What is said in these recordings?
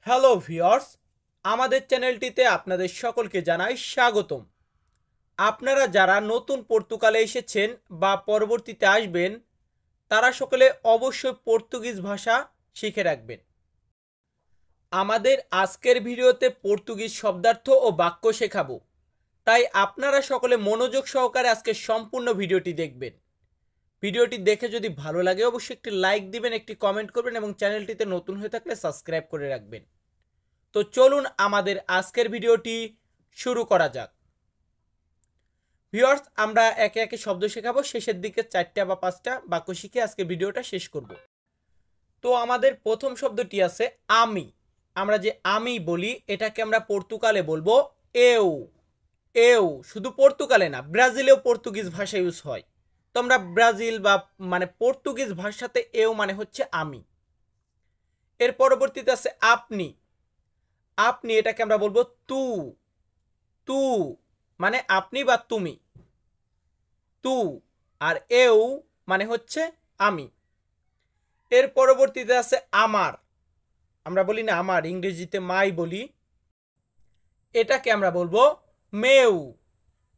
Hello viewers, আমাদের চ্যানেলটিতে আপনাদের সকলকে জানাই স্বাগতম। আপনারা যারা নতুন পর্তুগালে এসেছেন বা পরবর্তীতে আসবেন, তারা সকলে অবশ্যই পর্তুগিজ ভাষা শিখে রাখবেন। আমাদের আজকের ভিডিওতে পর্তুগিজ শব্দার্থ ও বাক্য শেখাবো, তাই আপনারা সকলে মনোযোগ সহকারে আজকে সম্পূর্ণ ভিডিওটি দেখবেন। ভিডিওটি দেখে যদি ভালো লাগে অবশ্যই একটি লাইক দিবেন, একটি কমেন্ট করবেন এবং চ্যানেলটিতে নতুন হয়ে থাকলে সাবস্ক্রাইব করে রাখবেন। তো চলুন আমাদের আজকের ভিডিওটি শুরু করা যাক। ভিউয়ার্স, আমরা একে একে শব্দ শেখাবো, শেষের দিকে 4টা বা 5টা বাক্য শিখে আজকে ভিডিওটা শেষ করব। তো আমাদের প্রথম শব্দটি আছে আমি। আমরা যে আমি বলি এটাকে আমরা পর্তুগালে বলবো এউ। এউ শুধু পর্তুগালে না, ব্রাজিলেও পর্তুগিজ ভাষা ইউজ হয়। তো আমরা ব্রাজিল বা পর্তুগিজ ভাষাতে এউ মানে হচ্ছে আমি। এর পরবর্তীতে আছে আপনি। আপনি এটাকে আমরা বলবো তু। তু মানে আপনি বা তুমি। তু আর এউ মানে হচ্ছে আমি। এর পরবর্তীতে আছে আমার। আমরা বলি না আমার, ইংরেজিতে মাই বলি, এটাকে আমরা বলবো মেউ।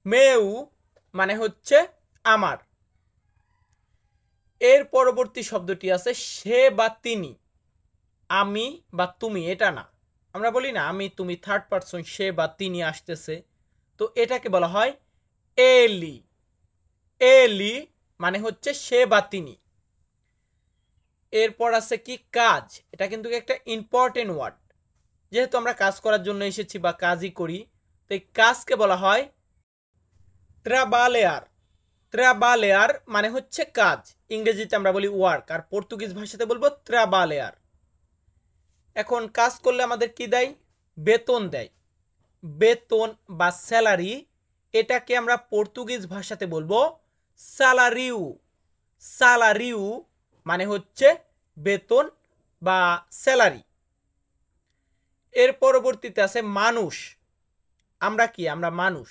মেউ মানে হচ্ছে আমার। এর পরবর্তী শব্দটি আছে সে বা তিনি। আমি বা তুমি এটা না, আমরা বলি না আমি তুমি থার্ড পারসন, সে বা তিনি আসতেছে, তো এটাকে বলা হয় এলি। এলি মানে হচ্ছে সে বা তিনি। এরপর আছে কি কাজ। এটা কিন্তু একটা ইম্পর্টেন্ট ওয়ার্ড, যেহেতু আমরা কাজ করার জন্য এসেছি বা কাজই করি, তো এই কাজকে বলা হয় ট্রাবালেয়ার। ট্রাবালেয়ার মানে হচ্ছে কাজ, ইংরেজিতে আমরা বলি ওয়ার্ক, আর পর্তুগিজ ভাষাতে বলবো ট্রাবালেয়ার। এখন কাজ করলে আমাদের কি দেয়? বেতন দেয়। বেতন বা স্যালারি, এটাকে আমরা পর্তুগিজ ভাষাতে বলবো সালারিউ। সালারিউ মানে হচ্ছে বেতন বা স্যালারি। এর পরবর্তীতে আছে মানুষ। আমরা কি? আমরা মানুষ।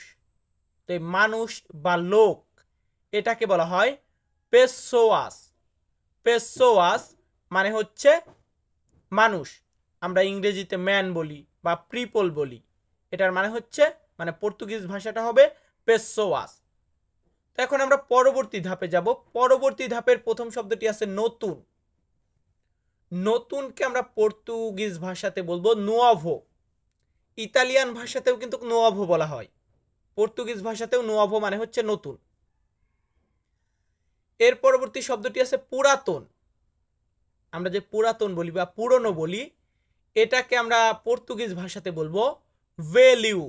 তো এই মানুষ বা লোক, এটাকে বলা হয় পেসোয়াস। পেসোয়াস মানে হচ্ছে মানুষ। আমরা ইংরেজিতে ম্যান বলি বা পিপল বলি, এটার মানে হচ্ছে পর্তুগিজ ভাষাটা হবে পেসোয়াস। তো এখন আমরা পরবর্তী ধাপে যাব। পরবর্তী ধাপের প্রথম শব্দটি আছে নতুন। নতুনকে আমরা পর্তুগিজ ভাষাতে বলবো নুয়াভো। ইতালিয়ান ভাষাতেও কিন্তু নুয়াভো বলা হয়, পর্তুগিজ ভাষাতেও নুয়াভো মানে হচ্ছে নতুন। এর পরবর্তী শব্দটি আছে পুরাতন। আমরা যে পুরাতন বলি বা পুরনো বলি, এটাকে আমরা পর্তুগিজ ভাষাতে বলবো ভ্যালিউ।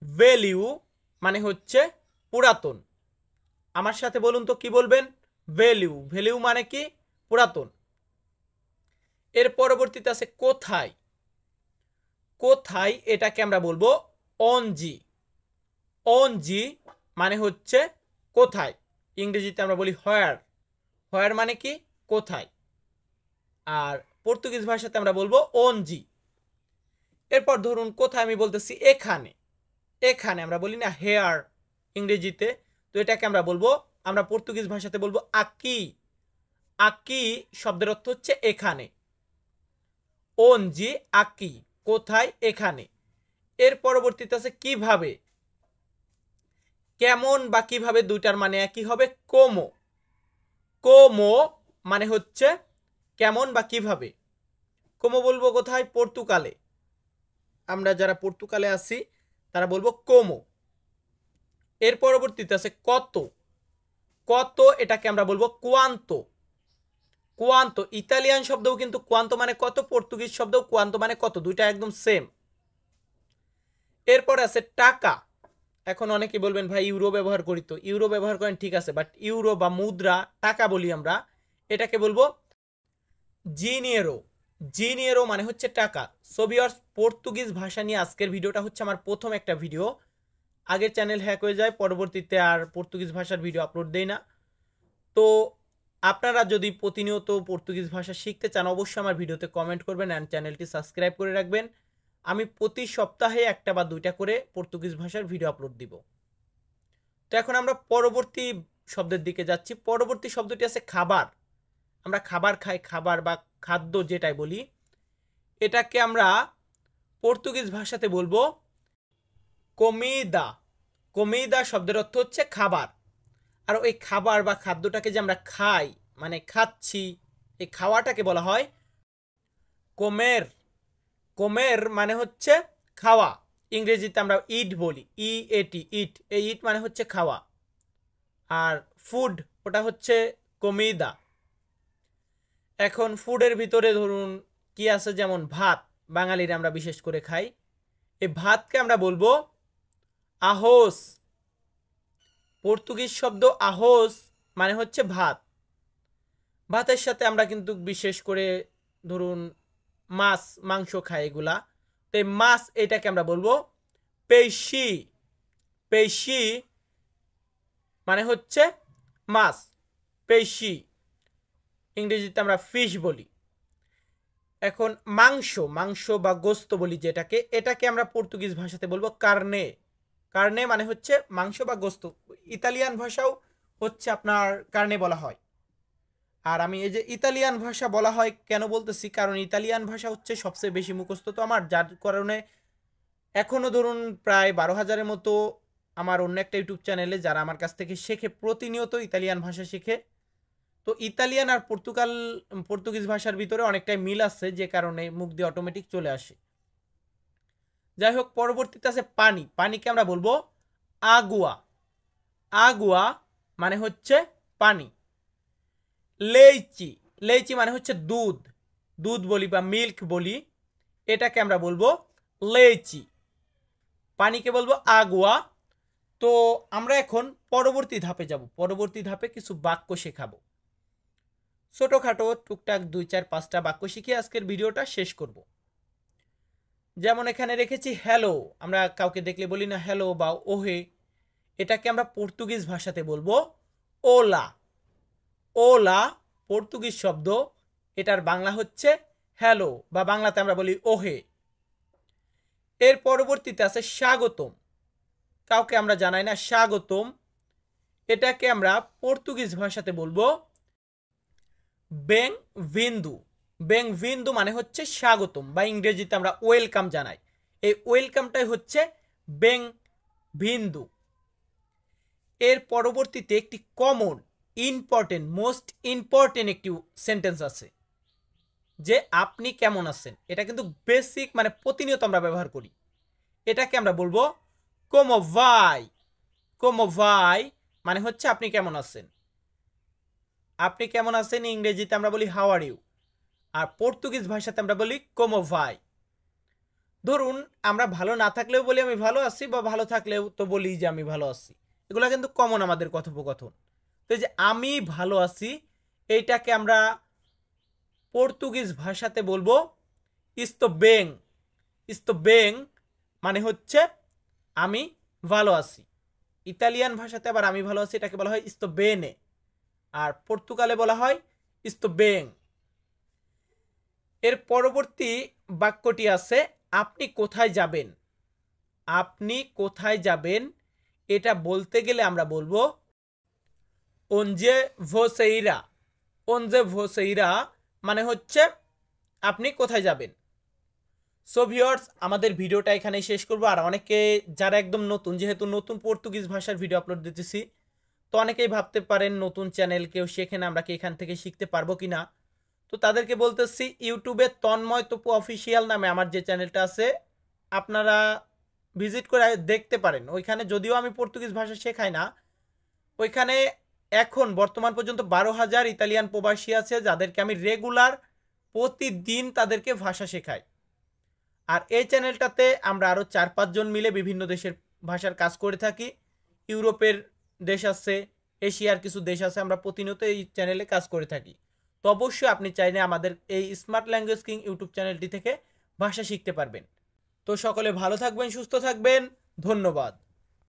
ভ্যালিউ মানে হচ্ছে পুরাতন। আমার সাথে বলুন তো কি বলবেন? ভ্যালিউ। ভ্যালিউ মানে কি? পুরাতন। এর পরবর্তীতে আছে কোথায়। কোথায় এটাকে আমরা বলবো অনজি। অনজি মানে হচ্ছে কোথায়, ইংরেজিতে আমরা বলি হোয়ার। হোয়ার মানে কি? কোথায়। আর পর্তুগিজ ভাষাতে আমরা বলবো অনজি। এরপর ধরুন কোথায় আমি বলতেছি এখানে। এখানে আমরা বলি না হেয়ার ইংরেজিতে, তো এটাকে আমরা বলবো, আমরা পর্তুগিজ ভাষাতে বলবো আকি। আকি শব্দের অর্থ হচ্ছে এখানে। অনজি আকি কোথায়, এখানে। এর পরবর্তীতে আছে কিভাবে। কেমন বা কিভাবে দুইটার মানে একই হবে কোমো। কোমো মানে হচ্ছে কেমন বা কিভাবে। কোমো বলবো কোথায়? পর্তুগালে। আমরা যারা পর্তুগালে আছি তারা বলবো কোমো। এর পরবর্তীতে আছে কত। কত এটাকে আমরা বলবো কোয়ান্তো। কোয়ান্তো ইতালিয়ান শব্দও কিন্তু কোয়ান্তো মানে কত, পর্তুগিজ শব্দও কোয়ান্তো মানে কত, দুইটা একদম সেম। এরপর আছে টাকা। এখন অনেকে বলবেন ভাই ইউরো ব্যবহার করি, তো ইউরো ব্যবহার করেন ঠিক আছে, বাট ইউরো বা মুদ্রা টাকা বলি আমরা, এটাকে বলবো জিনিয়েরো। জিনিয়েরো মানে হচ্ছে টাকা। সো ভিউয়ার্স, পর্তুগিজ ভাষা নিয়ে আজকের ভিডিওটা হচ্ছে আমার প্রথম একটা ভিডিও। আগের চ্যানেল হ্যাক হয়ে যায়, পরবর্তীতে আর পর্তুগিজ ভাষার ভিডিও আপলোড দেই না। তো আপনারা যদি প্রতিনিয়ত পর্তুগিজ ভাষা শিখতে চান অবশ্যই আমার ভিডিওতে কমেন্ট করবেন অ্যান্ড চ্যানেলটি সাবস্ক্রাইব করে রাখবেন। আমি প্রতি সপ্তাহে একটা বা দুইটা করে পর্তুগিজ ভাষার ভিডিও আপলোড দিব। তো এখন আমরা পরবর্তী শব্দের দিকে যাচ্ছি। পরবর্তী শব্দটি আছে খাবার। আমরা খাবার খাই, খাবার বা খাদ্য যেটাই বলি, এটাকে আমরা পর্তুগিজ ভাষাতে বলবো কমিদা। কমিদা শব্দের অর্থ হচ্ছে খাবার। আর ওই খাবার বা খাদ্যটাকে যে আমরা খাই, মানে খাচ্ছি, এই খাওয়াটাকে বলা হয় কোমের। কোমের মানে হচ্ছে খাওয়া। ইংরেজিতে আমরা ইট বলি, ইএটি, ইট। এই ইট মানে হচ্ছে খাওয়া। আর ফুড ওটা হচ্ছে কমিদা। এখন ফুডের ভিতরে ধরুন কি আছে, যেমন ভাত, বাঙালিরা আমরা বিশেষ করে খাই। এই ভাতকে আমরা বলবো আহোস। পর্তুগিজ শব্দ আহোস মানে হচ্ছে ভাত। ভাতের সাথে আমরা কিন্তু বিশেষ করে ধরুন মাছ মাংস খাই এগুলা। তো এই মাছ এটাকে আমরা বলবো পেশি। পেশি মানে হচ্ছে মাছ, পেশি। ইংরেজিতে আমরা ফিশ বলি। এখন মাংস, মাংস বা গোস্ত বলি যেটাকে, এটাকে আমরা পর্তুগিজ ভাষাতে বলবো কার্নে। কার্নে মানে হচ্ছে মাংস বা গোস্ত। ইতালিয়ান ভাষাও হচ্ছে আপনার কার্নে বলা হয়। আর আমি এই যে ইতালিয়ান ভাষা বলা হয় কেন বলতেছি, কারণ ইতালিয়ান ভাষা হচ্ছে সবচেয়ে বেশি মুখস্থ তো আমার, যার কারণে এখনও ধরুন প্রায় 12,000-এর মতো আমার অন্য একটা ইউটিউব চ্যানেলে যারা আমার কাছ থেকে শেখে, প্রতিনিয়ত ইতালিয়ান ভাষা শেখে। তো ইতালিয়ান আর পর্তুগিজ ভাষার ভিতরে অনেকটাই মিল আছে, যে কারণে মুখ দিয়ে অটোমেটিক চলে আসে। যাই হোক, পরবর্তীতে আছে পানি। পানিকে আমরা বলবো আগুয়া। আগুয়া মানে হচ্ছে পানি। লেইচি, লেইচি মানে হচ্ছে দুধ, দুধ বলি বা মিল্ক বলি, এটাকে আমরা বলবো লেইচি। পানিকে বলবো আগুয়া। তো আমরা এখন পরবর্তী ধাপে যাব। পরবর্তী ধাপে কিছু বাক্য শেখাবো, ছোটখাটো টুকটাক 2-4-5টা বাক্য শিখে আজকের ভিডিওটা শেষ করব। যেমন এখানে রেখেছি হ্যালো। আমরা কাউকে দেখলে বলি না হ্যালো বা ওহে, এটাকে আমরা পর্তুগিজ ভাষাতে বলবো ওলা। ওলা পর্তুগিজ শব্দ, এটার বাংলা হচ্ছে হ্যালো, বা বাংলাতে আমরা বলি ওহে। এর পরবর্তীতে আছে স্বাগতম। কাউকে আমরা জানাই না স্বাগতম, এটাকে আমরা পর্তুগিজ ভাষাতে বলবো বেং-ভিন্দু। বেং-ভিন্দু মানে হচ্ছে স্বাগতম, বা ইংরেজিতে আমরা ওয়েলকাম জানাই। এই ওয়েলকামটাই হচ্ছে বেং-ভিন্দু। এর পরবর্তীতে একটি কমন, ইম্পর্টেন্ট, মোস্ট ইম্পর্টেন্ট একটি সেন্টেন্স আছে, যে আপনি কেমন আছেন। এটা কিন্তু বেসিক, মানে প্রতিনিয়ত আমরা ব্যবহার করি। এটাকে আমরা বলবো como vai। como vai মানে হচ্ছে আপনি কেমন আছেন। আপনি কেমন আছেন ইংরেজিতে আমরা বলি হাউ আর ইউ, আর পর্তুগিজ ভাষাতে আমরা বলি como vai। ধরুন আমরা ভালো না থাকলেও বলি আমি ভালো আছি, বা ভালো থাকলেও তো বলি যে আমি ভালো আছি। এগুলো কিন্তু কমন আমাদের কথোপকথন। তো এই যে আমি ভালো আছি, এইটাকে আমরা পর্তুগিজ ভাষাতে বলবো ইস্তো বেং। ইস্তো বেং মানে হচ্ছে আমি ভালো আছি। ইতালিয়ান ভাষাতে আবার আমি ভালো আছি এটাকে বলা হয় ইস্তো বেনে, আর পর্তুগালে বলা হয় ইস্তো বেং। এর পরবর্তী বাক্যটি আছে আপনি কোথায় যাবেন। আপনি কোথায় যাবেন এটা বলতে গেলে আমরা বলবো onde você irá। onde você irá মানে হচ্ছে আপনি কোথায় যাবেন। সো ভিউয়ার্স, আমাদের ভিডিওটা এখানেই শেষ করবো। আর অনেকে যারা একদম নতুন, যেহেতু নতুন পর্তুগিজ ভাষার ভিডিও আপলোড দিতেছি, তো অনেকেই ভাবতে পারেন নতুন চ্যানেল, কেউ শেখে না, আমরা কি এখান থেকে শিখতে পারবো কিনা। তো তাদেরকে বলতেছি ইউটিউবে তন্ময় তপু অফিসিয়াল নামে আমার যে চ্যানেলটা আছে, আপনারা ভিজিট করে দেখতে পারেন। ওইখানে যদিও আমি পর্তুগিজ ভাষা শেখাই না, ওইখানে এখন বর্তমান পর্যন্ত 12,000 ইতালিয়ান প্রবাসী আছে, যাদেরকে আমি রেগুলার প্রতিদিন তাদেরকে ভাষা শেখাই। আর এই চ্যানেলটাতে আমরা আরও 4-5 জন মিলে বিভিন্ন দেশের ভাষার কাজ করে থাকি। ইউরোপের দেশ আছে, এশিয়ার কিছু দেশ আছে, আমরা প্রতিনিয়ত এই চ্যানেলে কাজ করে থাকি। তো অবশ্যই আপনি চাইলে আমাদের এই স্মার্ট ল্যাঙ্গুয়েজ কিং ইউটিউব চ্যানেলটি থেকে ভাষা শিখতে পারবেন। তো সকলে ভালো থাকবেন, সুস্থ থাকবেন, ধন্যবাদ।